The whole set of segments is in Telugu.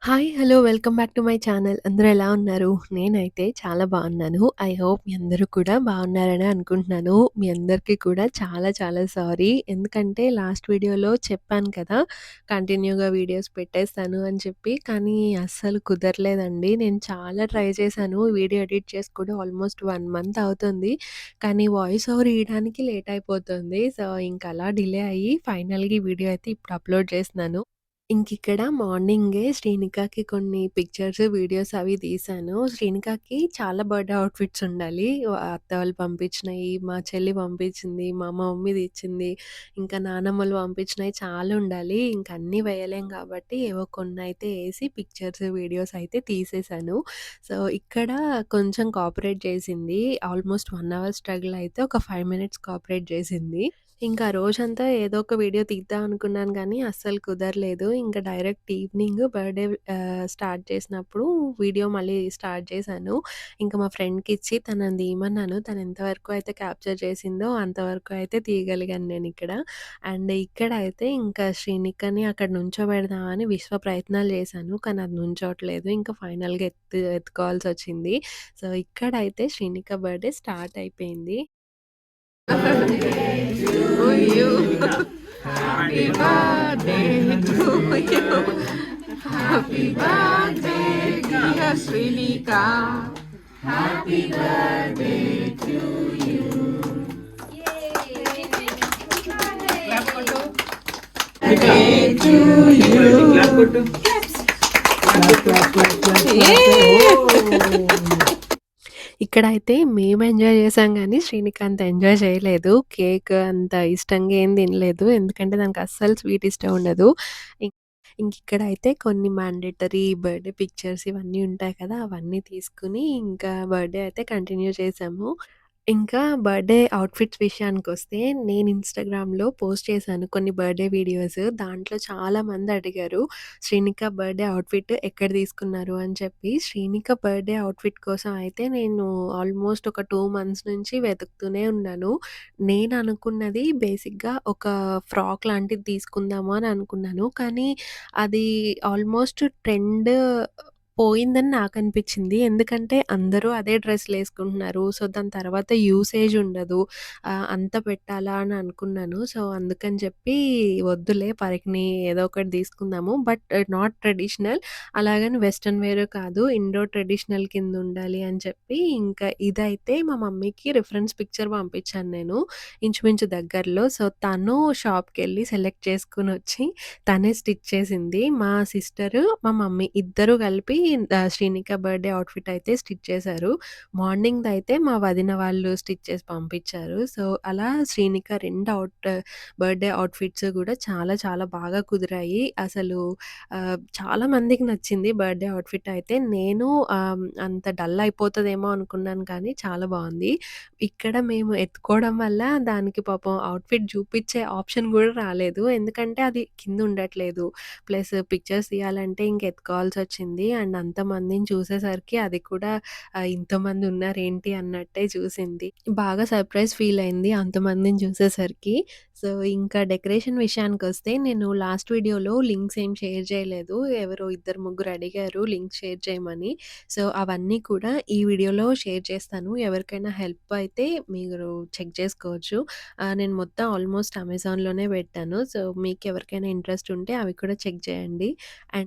Hi! Hello! Welcome back to my channel. అందరూ ఎలా ఉన్నారు? నేనైతే చాలా బావున్నాను. ఐ హోప్ మీ అందరూ కూడా బావున్నారనే అనుకుంటున్నాను. మీ అందరికీ కూడా చాలా చాలా సారీ. ఎందుకంటే లాస్ట్ వీడియోలో చెప్పాను కదా! కంటిన్యూగా వీడియోస్ పెట్టేస్తాను అని చెప్పి. కానీ అస్సలు కుదరలేదండి. నేను చాలా ట్రై చేశాను. వీడియో ఎడిట్ చేసి కూడా ఆల్మోస్ట్ 1 మంత్ అవుతుంది. కానీ వాయిస్ ఓవర్ ఇయడానికి లేట్ అయిపోతుంది. సో, ఇంక అలా డిలే అయ్యి ఫైనల్‌గా ఈ వీడియో అయితే ఇప్పుడు అప్‌లోడ్ చేస్తున్నాను. ఇంకిక్కడ మార్నింగే శ్రీనికాకి కొన్ని పిక్చర్స్, వీడియోస్ అవి తీశాను. శ్రీనికాకి చాలా బర్త్‌డే అవుట్‌ఫిట్స్ ఉండాలి. అత్త వాళ్ళు పంపించినయి, మా చెల్లి పంపించింది, మా మమ్మీది ఇచ్చింది, ఇంకా నానమ్మలు పంపించినయి చాలా ఉండాలి. ఇంక అన్నీ వేయలేం కాబట్టి ఏవో కొన్నయితే ఏసి పిక్చర్స్, వీడియోస్ అయితే తీసేశాను. సో, ఇక్కడ కొంచెం కోఆపరేట్ చేసింది. ఆల్మోస్ట్ 1 అవర్ స్ట్రగుల్ అయితే ఒక 5 మినిట్స్ కోఆపరేట్ చేసింది. ఇంకా రోజంతా ఏదో ఒక వీడియో తీద్దాం అనుకున్నాను గానీ, అస్సలు కుదరలేదు. ఇంక డైరెక్ట్ ఈవినింగ్ బర్త్‌డే స్టార్ట్ చేసినప్పుడు వీడియో మళ్ళీ స్టార్ట్ చేశాను. ఇంక మా ఫ్రెండ్‌కిచ్చి తనని తీయమన్నాను. తను ఎంతవరకు అయితే క్యాప్చర్ చేసిందో అంతవరకు అయితే తీయగలిగాను నేనిక్కడ. అండ్ ఇక్కడైతే ఇంకా శ్రీనికని అక్కడ నుంచోబెడదామని విశ్వ ప్రయత్నాలు చేశాను. కానీ అది నుంచోట్లేదు. ఇంకా ఫైనల్‌గా ఎత్తుకోవాల్సొచ్చింది. సో, ఇక్కడైతే శ్రీనిక బర్త్‌డే స్టార్ట్ అయిపోయింది. To you. Happy birthday to you. Happy birthday, dear Srinika. Happy birthday to you. Birthday to you. ఇక్కడైతే మేము ఎంజాయ్ చేసాం గానీ, శ్రీనిక అంత ఎంజాయ్ చేయలేదు. కేక్ అంత ఇష్టంగా ఏం తినలేదు. ఎందుకంటే దానికి అస్సలు స్వీట్ ఇష్టం ఉండదు. ఇం ఇంకిక్కడైతే కొన్ని మ్యాండేటరీ బర్త్‌డే పిక్చర్స్ ఇవన్నీ ఉంటాయి కదా! అవన్నీ తీసుకొని ఇంకా బర్త్‌డే అయితే కంటిన్యూ చేశాము. ఇంకా బర్త్‌డే అవుట్‌ఫిట్స్ విషయానికొస్తే నేను ఇన్‌స్టాగ్రామ్‌లో పోస్ట్ చేశాను కొన్ని బర్త్‌డే వీడియోస్. దాంట్లో చాలామంది అడిగారు, "శ్రీనిక బర్త్‌డే అవుట్‌ఫిట్ ఎక్కడ తీసుకున్నారు?" అని చెప్పి. శ్రీనిక బర్త్‌డే అవుట్‌ఫిట్ కోసం అయితే నేను ఆల్మోస్ట్ ఒక 2 మంత్స్ నుంచి వెతుకుతూనే ఉన్నాను. నేను అనుకున్నది బేసిక్‌గా ఒక ఫ్రాక్ లాంటిది తీసుకుందాము అని అనుకున్నాను. కానీ అది ఆల్మోస్ట్ ట్రెండ్ పోయిందని నాకనిపిచ్చింది. ఎందుకంటే అందరూ అదే డ్రెస్సులేసుకుంటున్నారు. సో, దాని తర్వాత యూసేజ్ ఉండదు. అంత పెట్టాలా అని అనుకున్నాను. సో, అందుకని చెప్పి వద్దులే పరికిణి ఏదో ఒకటి తీసుకుందాము. But not traditional. అలాగని వెస్టర్న్ వేర్ కాదు. ఇండో ట్రెడిషనల్ కింద ఉండాలి అని చెప్పి ఇంకా ఇదైతే మా మమ్మీకి రిఫరెన్స్ పిక్చర్ పంపించాను నేను. ఇంచుమించు దగ్గరలో. సో, తను షాప్‌కెళ్ళి సెలెక్ట్ చేసుకొనొచ్చి తనే స్టిచ్ చేసింది. మా సిస్టరు, మా మమ్మీ ఇద్దరు కలిపి శ్రీనిక బర్త్‌డే అవుట్‌ఫిట్ అయితే స్టిచ్ చేశారు. మార్నింగ్‌దయితే మా వదిన వాళ్ళు స్టిచ్ చేసి పంపించారు. సో, అలా శ్రీనిక 2 బర్త్‌డే అవుట్‌ఫిట్స్ గూడా చాలా చాలా బాగా కుదిరాయి. అసలు చాలా మందికి నచ్చింది బర్త్‌డే అవుట్‌ఫిట్ అయితే. నేను అంత డల్ అయిపోతదేమో అనుకున్నాను కానీ చాలా బావుంది. ఇక్కడ మేము ఎత్తుకోవడం వల్ల దానికి పాపం అవుట్‌ఫిట్ జూపిచ్చే ఆప్షన్ గూడా రాలేదు. ఎందుకంటే అది కింద ఉండట్లేదు. ప్లస్ పిక్చర్స్ తీయాలంటే ఇంక ఎత్తుకోవాల్సొచ్చింది. అండ్ అంతమందిని చూసేసరికి అది కూడా ఇంతమంది ఉన్నారేంటి అన్నట్టే చూసింది. బాగా సర్ప్రైజ్ ఫీల్ అయింది అంతమందిని చూసేసరికి. సో, ఇంకా డెకరేషన్ విషయానికొస్తే నేను లాస్ట్ వీడియోలో లింక్స్ ఏం షేర్ చేయలేదు. ఎవరో ఇద్దరు ముగ్గురు అడిగారు లింక్స్ షేర్ చేయమని. సో, అవన్నీ కూడా ఈ వీడియోలో షేర్ చేస్తాను. ఎవరికైనా హెల్ప్ అయితే మీరు చెక్ చేసుకోవచ్చు. నేను మొత్తం ఆల్మోస్ట్ అమెజాన్‌లోనే పెట్టాను. సో, మీకెవరికైనా ఇంట్రెస్ట్ ఉంటే అవి కూడా చెక్ చేయండి. అండ్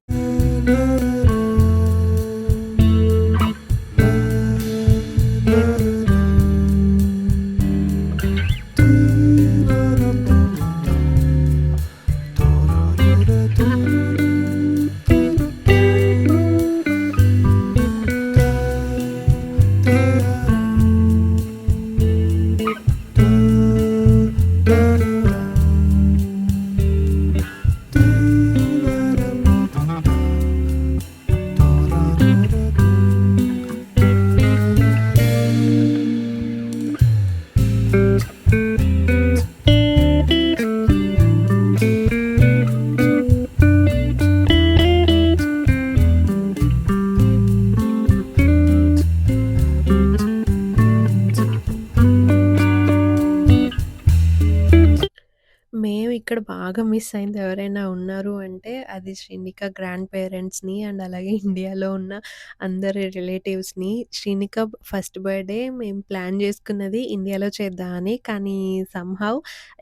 మేము ఇక్కడ బాగా మిస్ అయింది ఎవరైనా ఉన్నారు అంటే అది శ్రీనిక గ్రాండ్ పేరెంట్స్‌ని అండ్ అలాగే ఇండియాలో ఉన్న అందరి రిలేటివ్స్‌ని. శ్రీనిక ఫస్ట్ బర్త్‌డే మేము ప్లాన్ చేసుకున్నది ఇండియాలో చేద్దామని. కానీ సమ్‌హౌ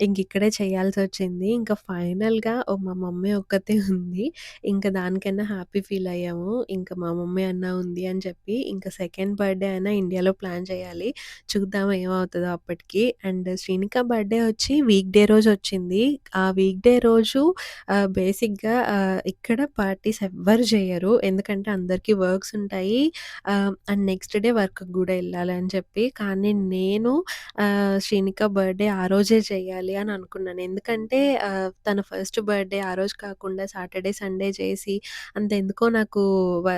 ఇంకిక్కడే చేయాల్సొచ్చింది. ఇంకా ఫైనల్‌గా మా మమ్మీ ఒక్కతే ఉంది. ఇంకా దానికన్నా హ్యాపీ ఫీల్ అయ్యాము. ఇంకా మా మమ్మీ అన్నా ఉంది అని చెప్పి. ఇంకా సెకండ్ బర్త్‌డే అయినా ఇండియాలో ప్లాన్ చేయాలి. చూద్దాం ఏమవుతదో అప్పటికి. అండ్ శ్రీనిక బర్త్‌డే వచ్చి వీక్ డే రోజొచ్చింది. ఆ వీక్ డే రోజు బేసిక్‌గా ఇక్కడ పార్టీస్ ఎవ్వరు జెయ్యరు. ఎందుకంటే అందరికీ వర్క్స్ ఉంటాయి. అండ్ నెక్స్ట్ డే వర్క్‌కి గూడా ఎళ్ళాలి అని చెప్పి. కానీ నేను శ్రీనిక బర్త్‌డే ఆ రోజే చెయ్యాలి అని అనుకున్నాను. ఎందుకంటే తన ఫస్ట్ బర్త్‌డే ఆ రోజు కాకుండా సాటర్‌డే, సండే చేసి అంతెందుకో నాకు వ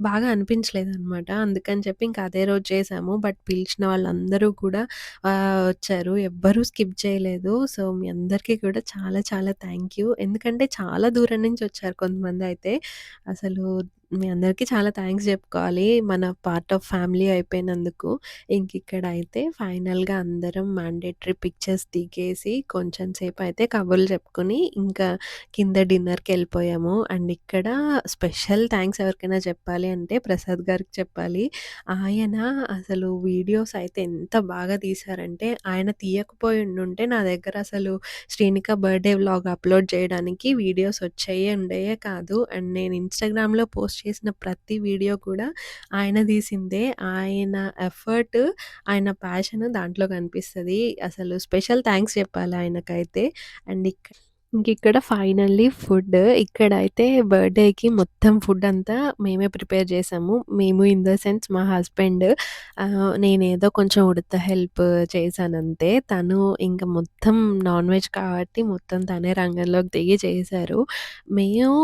బాగా అనిపించలేదనమాట. అందుకని చెప్పి ఇంక అదే రోజు చేశాము. బట్ పిలిచిన వాళ్ళందరూ కూడా వచ్చారు. ఎవ్వరూ స్కిప్ చేయలేదు. సో, మీ అందరికీ కూడా చాలా చాలా థ్యాంక్ యూ. ఎందుకంటే చాలా దూరం నుంచి వచ్చారు కొంతమందయితే. అసలు మీ అందరికీ చాలా థాంక్స్ చెప్పుకోవాలి. మన పార్ట్ ఆఫ్ ఫ్యామిలీ అయిపోయినందుకు. ఇంకిక్కడైతే ఫైనల్‌గా అందరం మ్యాండేటరీ పిక్చర్స్ దిగేసి కొంచెం సేపయితే కబుర్లు చెప్పుకొని ఇంకా కింద డిన్నర్‌కెళ్ళిపోయాము. అండ్ ఇక్కడ స్పెషల్ థాంక్స్ ఎవరికైనా చెప్పాలి అంటే ప్రసాద్ గారికి చెప్పాలి. ఆయన అసలు వీడియోస్ అయితే ఎంత బాగా తీశారంటే, ఆయన తీయకపోయి ఉండుంటే నా దగ్గర అసలు శ్రీనిక బర్త్‌డే వ్లాగ్ అప్‌లోడ్ చేయడానికి వీడియోస్ వచ్చేయే ఉండేయే కాదు. అండ్ నేను ఇన్‌స్టాగ్రామ్‌లో పోస్ట్ చేసిన ప్రతి వీడియో కూడా ఆయన తీసిందే. ఆయన ఎఫర్ట్, ఆయన ప్యాషన్ దాంట్లో కనిపిస్తది. అసలు స్పెషల్ థాంక్స్ చెప్పాలి ఆయనకైతే. అండ్ ఇంకిక్కడ ఫైనల్లీ ఫుడ్. ఇక్కడైతే బర్త్‌డేకి మొత్తం ఫుడ్డంతా మేమే ప్రిపేర్ చేసాము. మేము ఇన్ ద సెన్స్ మా హస్బెండ్. నేనేదో కొంచెం ఉడత హెల్ప్ చేశానంతే. తను ఇంక మొత్తం నాన్ వెజ్ కాబట్టి మొత్తం తనే రంగంలోకి దిగి చేశారు. మేము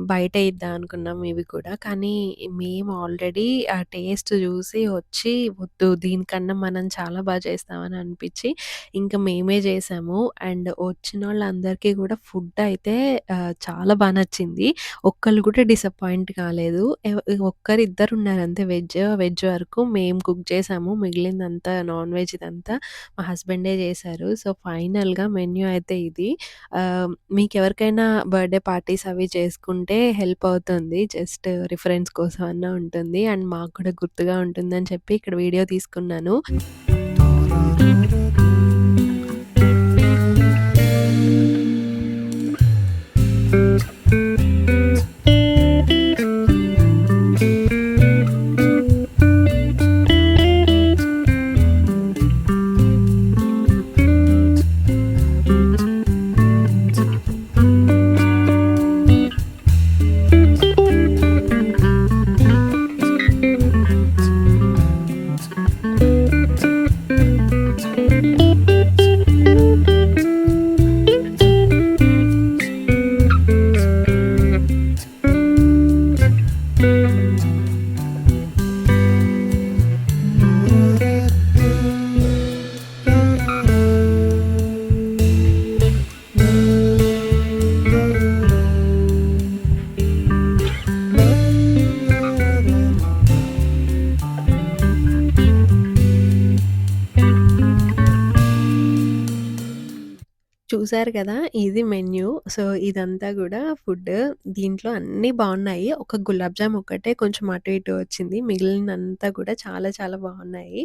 బయటే ఇద్దాం అనుకున్నాం ఇవి కూడా. కానీ మేము ఆల్రెడీ ఆ టేస్ట్ చూసి వచ్చి వద్దు దీనికన్నా మనం చాలా చేస్తామని అనిపిచ్చి ఇంక మేమే చేసాము. అండ్ వచ్చినోళ్ళందరికీ గూడా ఫుడ్డయితే చాలా నచ్చింది. ఒక్కళ్ళు కూడా డిసప్పాయింట్ కాలేదు. ఒక్కరిద్దరున్నారంతే వెజ్ వరకు మేము కుక్ చేసాము. మిగిలిందంతా నాన్ వెజ్ ఇదంతా మా హస్బెండే చేశారు. సో, ఫైనల్‌గా మెన్యూ అయితే ఇది. మీకెవరికైనా బర్త్‌డే పార్టీస్ అవి చేసుకుంటే హెల్ప్ అవుతుంది. జస్ట్ రిఫరెన్స్ కోసం అన్నా ఉంటుంది. అండ్ మాకు కూడా గుర్తుగా ఉంటుందని చెప్పి ఇక్కడ వీడియో తీసుకున్నాను. చూసారు కదా! ఇది మెన్యూ. సో, ఇదంతా గూడా ఫుడ్. దీంట్లో అన్నీ బావున్నాయి. ఒక గులాబ్ జామ్ ఒక్కటే కొంచెం అటు ఇటు వచ్చింది. మిగిలినంతా కూడా చాలా చాలా బావున్నాయి.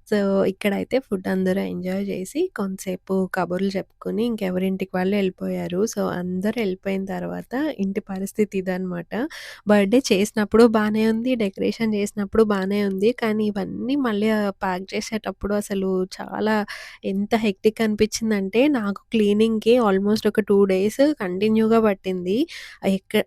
సో, ఇక్కడైతే ఫుడ్ అందరూ ఎంజాయ్ చేసి కొంతసేపు కబుర్లు చెప్పుకొని ఇంకెవరింటికి వాళ్ళు ఎళ్ళిపోయారు. సో, అందరూ ఎళ్ళిపోయిన తర్వాత ఇంటి పరిస్థితి ఇదనమాట. బర్త్‌డే చేసినప్పుడు బానే ఉంది. డెకరేషన్ చేసినప్పుడు బానే ఉంది. కానీ ఇవన్నీ మళ్ళీ ప్యాక్ చేసేటప్పుడు అసలు చాలా ఎంత హెక్టిక్ అనిపించిందంటే నాకు క్లీనింగ్‌కి ఆల్మోస్ట్ ఒక 2 డేస్ కంటిన్యూగా పట్టింది.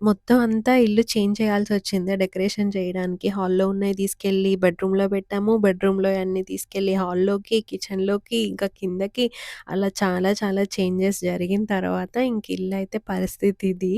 మొత్తం అంతా ఇల్లు చేంజ్ చేయాల్సొచ్చింది డెకరేషన్ చేయడానికి. హాల్‌లో ఉన్నయి తీసుకెళ్ళి బెడ్‌రూమ్‌లో పెట్టాము. బెడ్‌రూమ్‌లోయి అన్నీ తీసుకెళ్ళి హాల్‌లోకి, కిచెన్‌లోకి, ఇంకా కిందకి అలా చాలా చాలా చేంజెస్ జరిగిన తర్వాత ఇంక ఇల్లయితే పరిస్థితి ఇది.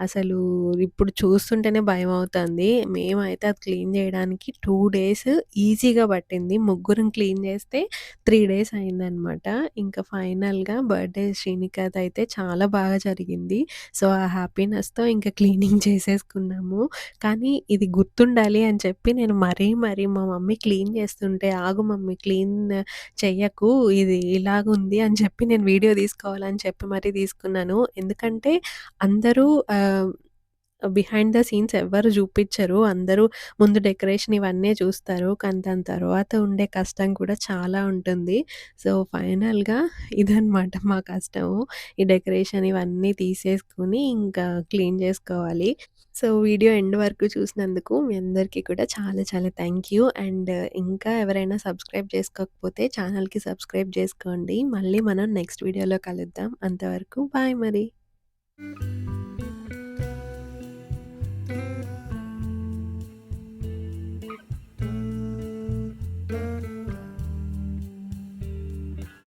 అసలు ఇప్పుడు చూస్తుంటేనే భయమవుతుంది. మేమైతే అది క్లీన్ చేయడానికి 2 డేస్ ఈజీగా పట్టింది. ముగ్గురం క్లీన్ చేస్తే 3 డేస్ అయిందనమాట. ఇంకా ఫైనల్‌గా బర్త్‌డే శ్రీనికదయితే చాలా బాగా జరిగింది. సో, ఆ హ్యాపీనెస్‌తో ఇంకా క్లీనింగ్ చేసేసుకున్నాము. కానీ ఇది గుర్తుండాలి అని చెప్పి నేను మరీ మా మమ్మీ క్లీన్ చేస్తుంటే, "ఆగు మమ్మీ క్లీన్ చెయ్యకు, ఇది ఇలాగుంది" అని చెప్పి నేను వీడియో తీసుకోవాలని చెప్పి మరీ తీసుకున్నాను. ఎందుకంటే అందరూ బిహైండ్ ద సీన్స్ ఎవ్వరు జూపిచ్చరు. అందరూ ముందు డెకరేషన్ ఇవన్నే చూస్తారు. కానీ దాని తర్వాత ఉండే కష్టం కూడా చాలా ఉంటుంది. సో, ఫైనల్‌గా ఇదనమాట మా కష్టము. ఈ డెకరేషన్ ఇవన్నీ తీసేసుకొని ఇంకా క్లీన్ జేసుకోవాలి. సో, వీడియో ఎండ్ వరకు చూసినందుకు మీ అందరికీ కూడా చాలా చాలా థ్యాంక్ యూ. అండ్ ఇంకా ఎవరైనా సబ్స్క్రైబ్ చేసుకోకపోతే ఛానల్‌కి సబ్స్క్రైబ్ జేసుకోండి. మళ్ళీ మనం నెక్స్ట్ వీడియోలో కలుద్దాం. అంతవరకు బాయ్ మరి.